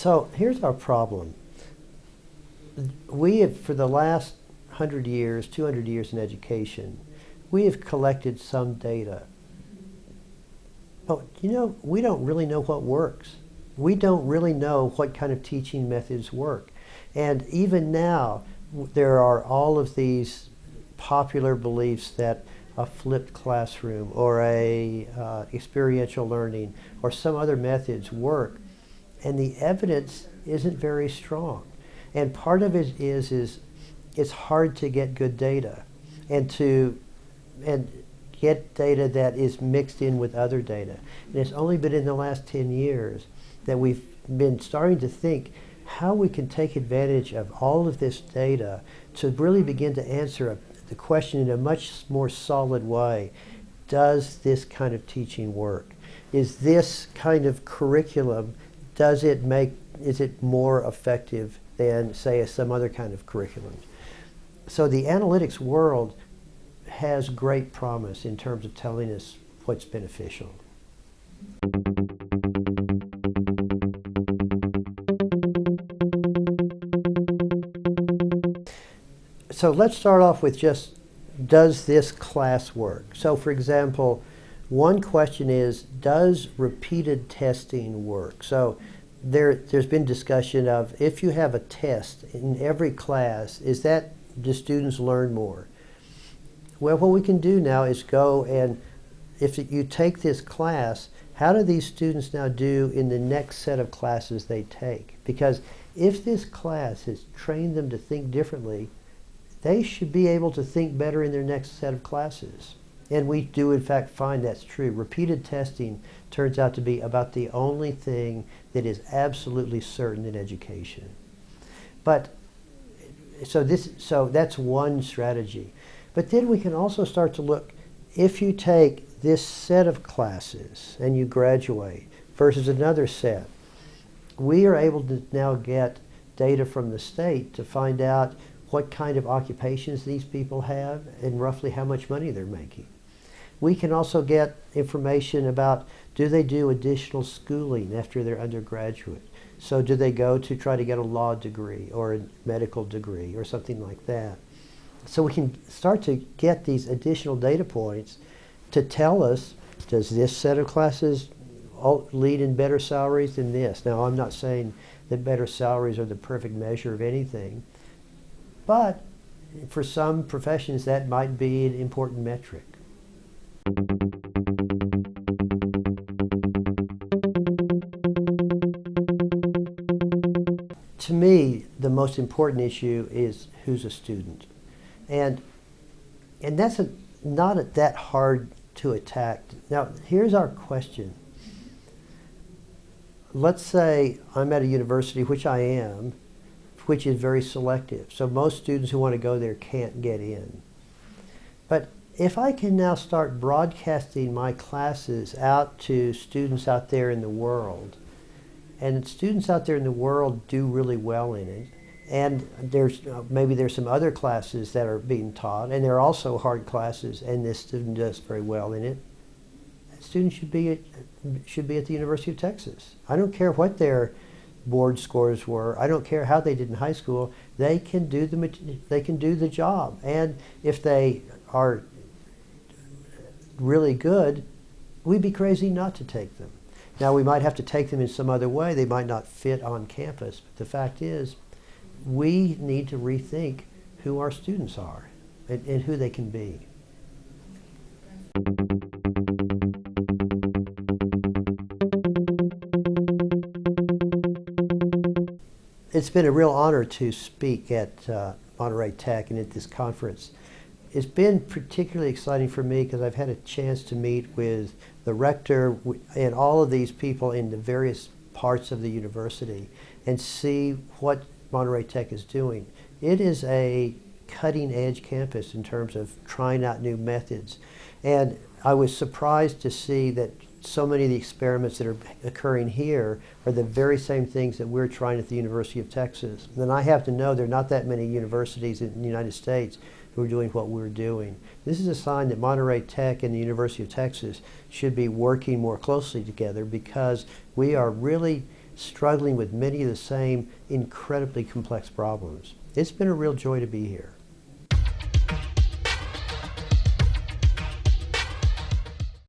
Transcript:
So here's our problem. We have, for the last 100 years, 200 years in education, we have collected some data. But we don't really know what works. We don't really know what kind of teaching methods work. And even now, there are all of these popular beliefs that a flipped classroom or experiential learning or some other methods work, and the evidence isn't very strong. And part of it is it's hard to get good data and get data that is mixed in with other data. And it's only been in the last 10 years that we've been starting to think how we can take advantage of all of this data to really begin to answer the question in a much more solid way. Does this kind of teaching work? Is this kind of curriculum, is it more effective than, say, some other kind of curriculum? So the analytics world has great promise in terms of telling us what's beneficial. So let's start off with just, does this class work? So for example, one question is, does repeated testing work? So there's been discussion of, if you have a test in every class, do students learn more? Well, what we can do now is go and, if you take this class, how do these students now do in the next set of classes they take? Because if this class has trained them to think differently, they should be able to think better in their next set of classes. And we do in fact find that's true. Repeated testing turns out to be about the only thing that is absolutely certain in education. So that's one strategy. But then we can also start to look, if you take this set of classes and you graduate versus another set, we are able to now get data from the state to find out what kind of occupations these people have and roughly how much money they're making. We can also get information about, do they do additional schooling after they're undergraduate? So do they go to try to get a law degree or a medical degree or something like that? So we can start to get these additional data points to tell us, does this set of classes lead in better salaries than this? Now, I'm not saying that better salaries are the perfect measure of anything, but for some professions that might be an important metric. To me, the most important issue is who's a student. And that's not that hard to attack. Now, here's our question. Let's say I'm at a university, which I am, which is very selective. So most students who want to go there can't get in. But if I can now start broadcasting my classes out to students out there in the world, and students out there in the world do really well in it, and maybe there's some other classes that are being taught, and there are also hard classes, and this student does very well in it, that student should be at the University of Texas. I don't care what their board scores were. I don't care how they did in high school. They can do the job. And if they are really good, we'd be crazy not to take them. Now, we might have to take them in some other way. They might not fit on campus. But the fact is, we need to rethink who our students are and who they can be. It's been a real honor to speak at Monterey Tech and at this conference. It's been particularly exciting for me because I've had a chance to meet with the rector and all of these people in the various parts of the university and see what Monterey Tech is doing. It is a cutting-edge campus in terms of trying out new methods. And I was surprised to see that so many of the experiments that are occurring here are the very same things that we're trying at the University of Texas. And I have to know there are not that many universities in the United States who are doing what we're doing. This is a sign that Monterey Tech and the University of Texas should be working more closely together, because we are really struggling with many of the same incredibly complex problems. It's been a real joy to be here.